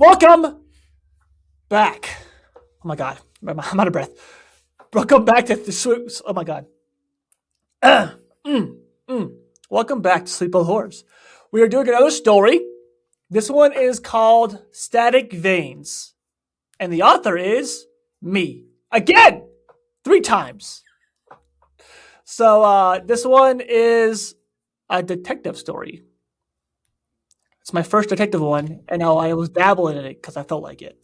Welcome back. Oh my god, I'm out of breath. Welcome back to the Sleep. Oh my god. Welcome back to Sleep with Horrors. We are doing another story. This one is called Static Veins, and the author is me again, 3 times. So this one is a detective story. It's my first detective one, and now I was dabbling in it because I felt like it.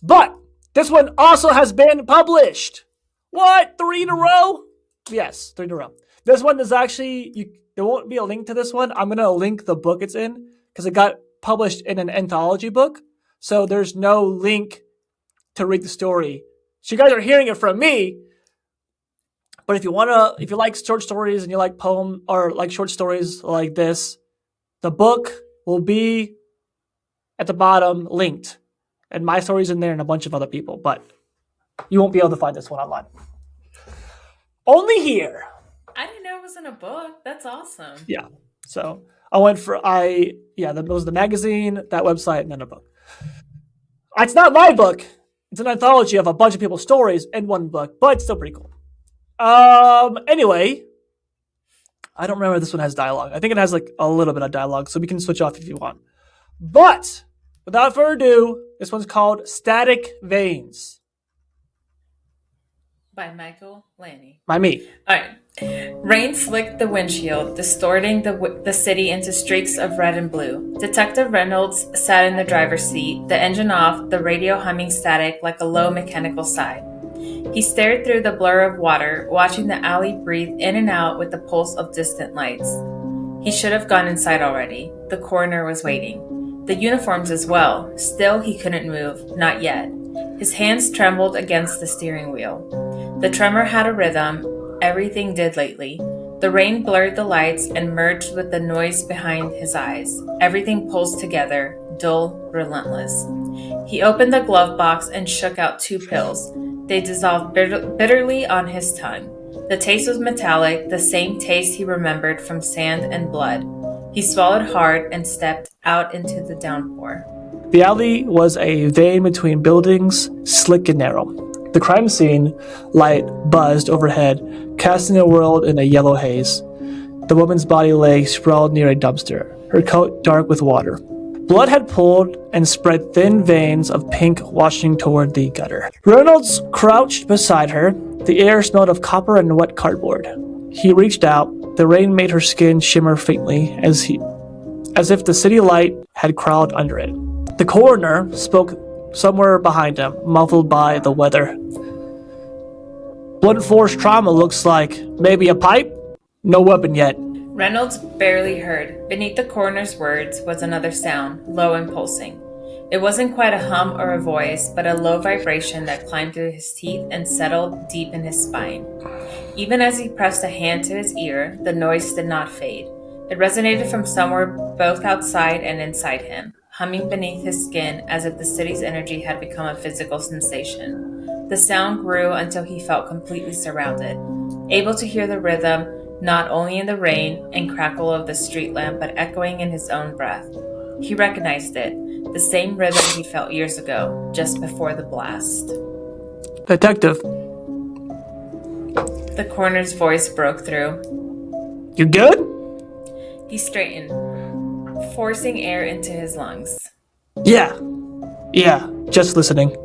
But this one also has been published. What? 3 in a row? Yes, 3 in a row. This one is actually, there won't be a link to this one. I'm going to link the book it's in because it got published in an anthology book. So there's no link to read the story. So you guys are hearing it from me. But if you like short stories and you like poem or like short stories like this, the book will be at the bottom linked. And my story's in there and a bunch of other people, but you won't be able to find this one online. Only here. I didn't know it was in a book. That's awesome. Yeah. So I went for it was the magazine, that website, and then a book. It's not my book. It's an anthology of a bunch of people's stories in one book, but it's still pretty cool. Anyway, I don't remember if this one has dialogue. I think it has like a little bit of dialogue, so we can switch off if you want. But without further ado, this one's called Static Veins. By Michael Lanny. By me. All right. Rain slicked the windshield, distorting the city into streaks of red and blue. Detective Reynolds sat in the driver's seat, the engine off, the radio humming static like a low mechanical sigh. He stared through the blur of water, watching the alley breathe in and out with the pulse of distant lights. He should have gone inside already. The coroner was waiting. The uniforms as well. Still, he couldn't move. Not yet. His hands trembled against the steering wheel. The tremor had a rhythm. Everything did lately. The rain blurred the lights and merged with the noise behind his eyes. Everything pulsed together, dull, relentless. He opened the glove box and shook out 2 pills. They dissolved bitterly on his tongue. The taste was metallic, the same taste he remembered from sand and blood. He swallowed hard and stepped out into the downpour. The alley was a vein between buildings, slick and narrow. The crime scene light buzzed overhead, casting the world in a yellow haze. The woman's body lay sprawled near a dumpster, her coat dark with water. Blood had pooled and spread thin veins of pink washing toward the gutter. Reynolds crouched beside her. The air smelled of copper and wet cardboard. He reached out. The rain made her skin shimmer faintly as if the city light had crawled under it. The coroner spoke somewhere behind him, muffled by the weather. Blunt force trauma looks like. Maybe a pipe? No weapon yet. Reynolds barely heard. Beneath the coroner's words was another sound, low and pulsing. It wasn't quite a hum or a voice, but a low vibration that climbed through his teeth and settled deep in his spine. Even as he pressed a hand to his ear, the noise did not fade. It resonated from somewhere both outside and inside him, humming beneath his skin as if the city's energy had become a physical sensation. The sound grew until he felt completely surrounded, able to hear the rhythm not only in the rain and crackle of the street lamp, but echoing in his own breath. He recognized it, the same rhythm he felt years ago, just before the blast. Detective. The coroner's voice broke through. You good? He straightened, forcing air into his lungs. Yeah, just listening.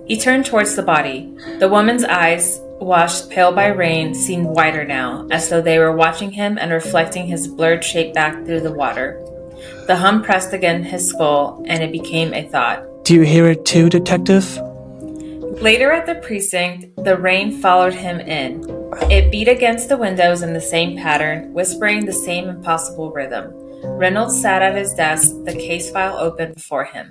He turned towards the body. The woman's eyes, washed pale by rain, seemed wider now, as though they were watching him and reflecting his blurred shape back through the water. The hum pressed against his skull, and it became a thought. Do you hear it too, detective? Later at the precinct, the rain followed him in. It beat against the windows in the same pattern, whispering the same impossible rhythm. Reynolds sat at his desk, the case file open before him.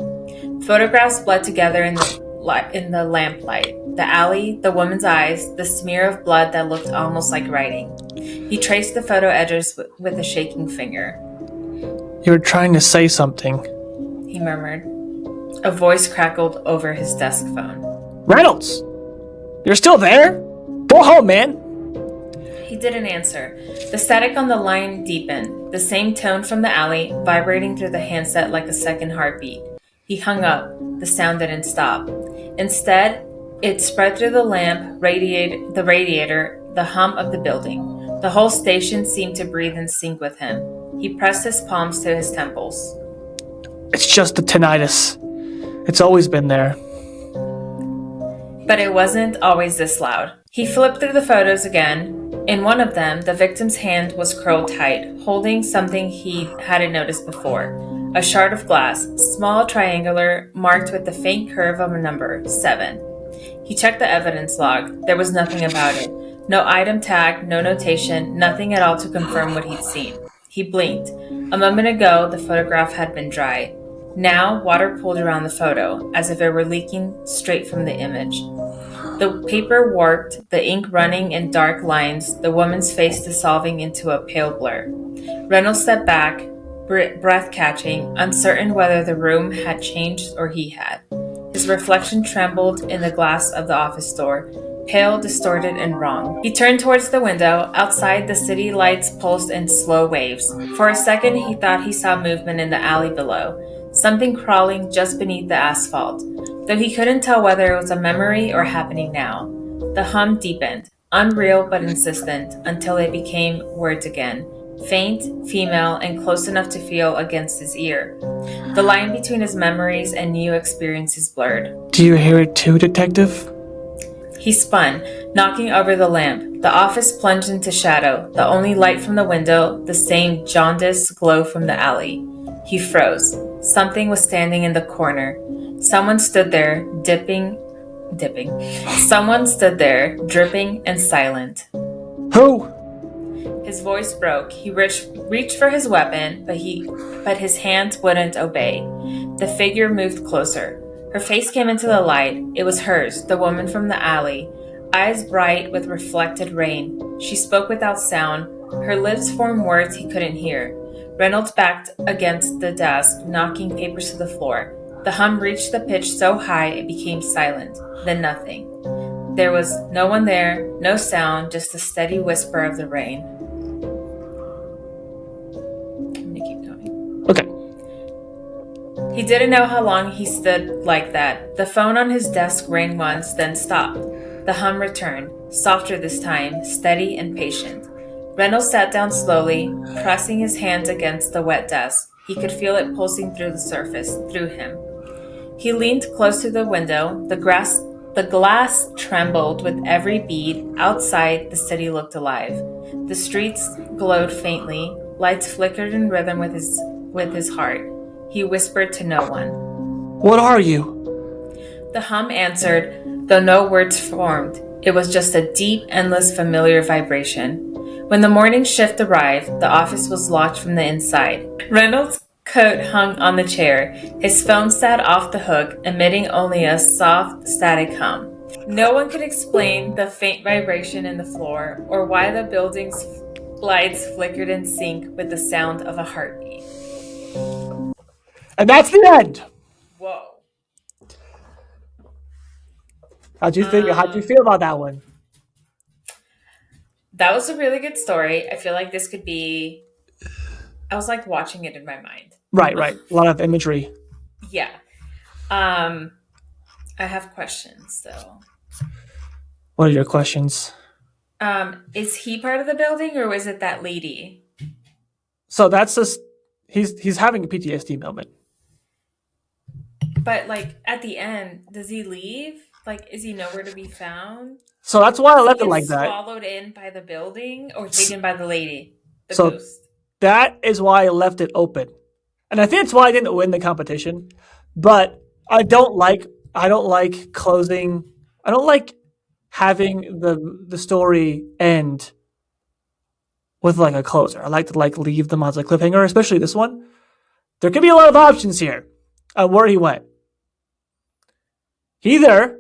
Photographs bled together in the lamplight. The alley, the woman's eyes, the smear of blood that looked almost like writing. He traced the photo edges with a shaking finger. You were trying to say something, he murmured. A voice crackled over his desk phone. Reynolds! You're still there? Go home, man! He didn't answer. The static on the line deepened, the same tone from the alley, vibrating through the handset like a second heartbeat. He hung up. The sound didn't stop. Instead, it spread through the lamp, the radiator, the hum of the building. The whole station seemed to breathe in sync with him. He pressed his palms to his temples. It's just the tinnitus. It's always been there. But it wasn't always this loud. He flipped through the photos again. In one of them, the victim's hand was curled tight, holding something he hadn't noticed before. A shard of glass, small, triangular, marked with the faint curve of a number, 7. He checked the evidence log. There was nothing about it. No item tag, no notation, nothing at all to confirm what he'd seen. He blinked. A moment ago, the photograph had been dry. Now, water pooled around the photo, as if it were leaking straight from the image. The paper warped, the ink running in dark lines, the woman's face dissolving into a pale blur. Reynolds stepped back, breath catching, uncertain whether the room had changed or he had. His reflection trembled in the glass of the office door, pale, distorted, and wrong. He turned towards the window. Outside, the city lights pulsed in slow waves. For a second, he thought he saw movement in the alley below, something crawling just beneath the asphalt, though he couldn't tell whether it was a memory or happening now. The hum deepened, unreal but insistent, until it became words again, faint, female, and close enough to feel against his ear. The line between his memories and new experiences blurred. Do you hear it too, Detective? He spun, knocking over the lamp. The office plunged into shadow, the only light from the window, the same jaundiced glow from the alley. He froze. Something was standing in the corner. Someone stood there, dipping. Someone stood there, dripping and silent. Who? His voice broke. He reached for his weapon, but his hands wouldn't obey. The figure moved closer. Her face came into the light. It was hers, the woman from the alley, eyes bright with reflected rain. She spoke without sound. Her lips formed words he couldn't hear. Reynolds backed against the desk, knocking papers to the floor. The hum reached the pitch so high it became silent, then nothing. There was no one there, no sound, just the steady whisper of the rain. I'm gonna keep going. Okay. He didn't know how long he stood like that. The phone on his desk rang once, then stopped. The hum returned, softer this time, steady and patient. Reynolds sat down slowly, pressing his hands against the wet desk. He could feel it pulsing through the surface, through him. He leaned close to the window. The glass trembled with every beat. Outside, the city looked alive. The streets glowed faintly. Lights flickered in rhythm with his heart. He whispered to no one. What are you? The hum answered, though no words formed. It was just a deep, endless, familiar vibration. When the morning shift arrived, the office was locked from the inside. Reynolds' coat hung on the chair. His phone sat off the hook, emitting only a soft, static hum. No one could explain the faint vibration in the floor or why the building's lights flickered in sync with the sound of a heartbeat. And that's the end. Whoa. How'd you feel about that one? That was a really good story. I feel like this could be... I was like watching it in my mind. Right. A lot of imagery. Yeah. I have questions, though. What are your questions? Is he part of the building, or was it that lady? So that's just... He's having a PTSD moment. But, like, at the end, does he leave? Like, is he nowhere to be found? So that's why I left it like that. Swallowed in by the building or taken by the lady, the So ghost? that is why I left it open. And I think it's why I didn't win the competition. But I don't like closing. I don't like having the story end with like a closer. I like to like leave them as a cliffhanger, especially this one. There could be a lot of options here on where he went. Either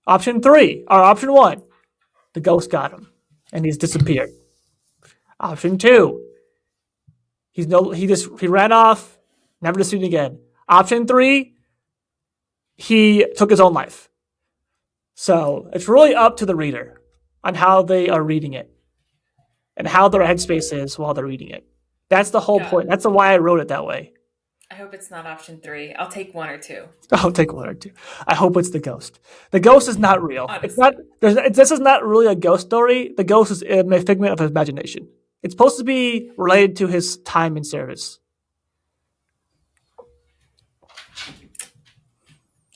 option 3 or option 1, the ghost got him and he's disappeared. Option 2, he ran off, never to see him again. Option 3, he took his own life. So it's really up to the reader on how they are reading it and how their headspace is while they're reading it. That's the whole point. That's why I wrote it that way. I hope it's not option 3. I'll take 1 or 2. I'll take one or two. I hope it's the ghost. The ghost is not real. It's not. Honestly. This is not really a ghost story. The ghost is a figment of his imagination. It's supposed to be related to his time in service.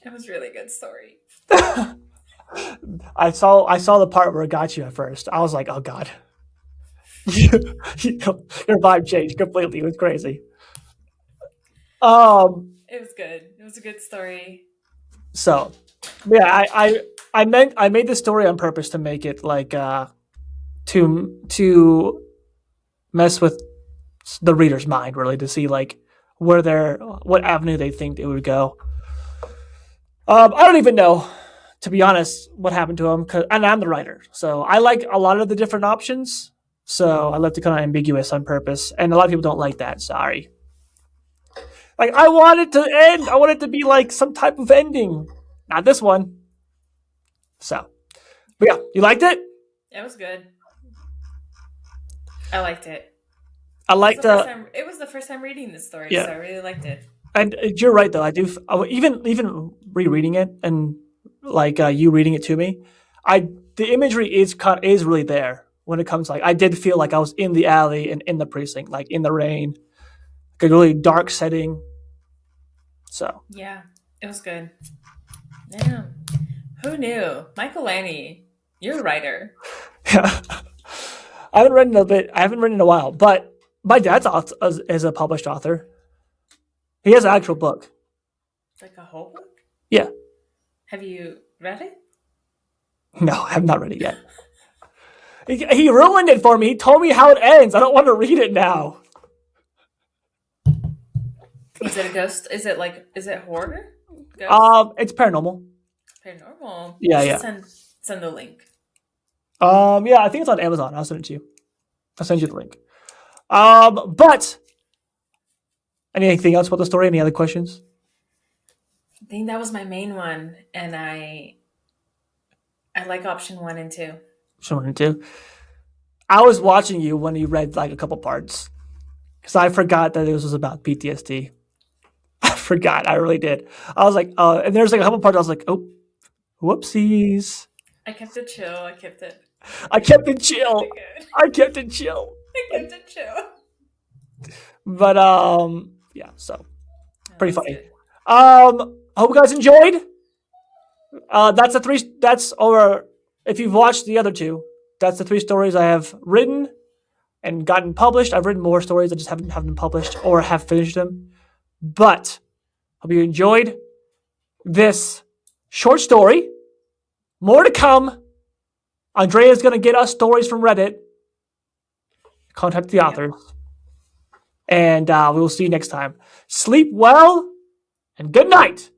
It was a really good story. I saw the part where it got you at first. I was like, oh god, your vibe changed completely. It was crazy. Um. It was good. It was a good story. So, yeah, I made this story on purpose to make it like to mess with the reader's mind, really, to see like what avenue they think it would go. I don't even know, to be honest, what happened to him. And I'm the writer, so I like a lot of the different options. So I left it kind of ambiguous on purpose, and a lot of people don't like that. Sorry. Like I want it to end. I want it to be like some type of ending. Not this one. So, but yeah, you liked it. It was good. I liked it. I liked It was the first time reading this story, yeah, so I really liked it. and you're right though. I do even rereading it and like you reading it to me. I the imagery is really there when it comes like I did feel like I was in the alley and in the precinct, like in the rain, like a really dark setting. So Yeah, it was good. Yeah. Who knew? Michael Laney, you're a writer. yeah, I haven't read in a bit. I haven't read in a while, but my dad's is a published author. He has an actual book. Like a whole book? Yeah, Have you read it? no, I have not read it yet. He ruined it for me. He told me how it ends. I don't want to read it now. Is it a ghost? Is it horror? Ghost? It's paranormal. Paranormal. Yeah, You should yeah. send the link. Yeah, I think it's on Amazon. I'll send it to you. I'll send you the link. But anything else about the story? Any other questions? I think that was my main one, and I like option 1 and 2. Someone to. I was watching you when you read like a couple parts because I forgot that this was about PTSD. I forgot. I really did. I was like, and there's like a couple parts. I was like, oh, whoopsies. I kept it chill. I kept it I kept it chill. really good. I kept it chill. I kept it chill. But yeah. So No, pretty that's funny. good. Hope you guys enjoyed. That's the three. That's over. If you've watched the other two, that's the three stories I have written and gotten published. I've written more stories. I just haven't have them published or have finished them. But hope you enjoyed this short story. More to come. Andrea's gonna get us stories from Reddit. Contact the authors, and we will see you next time. Sleep well, and good night.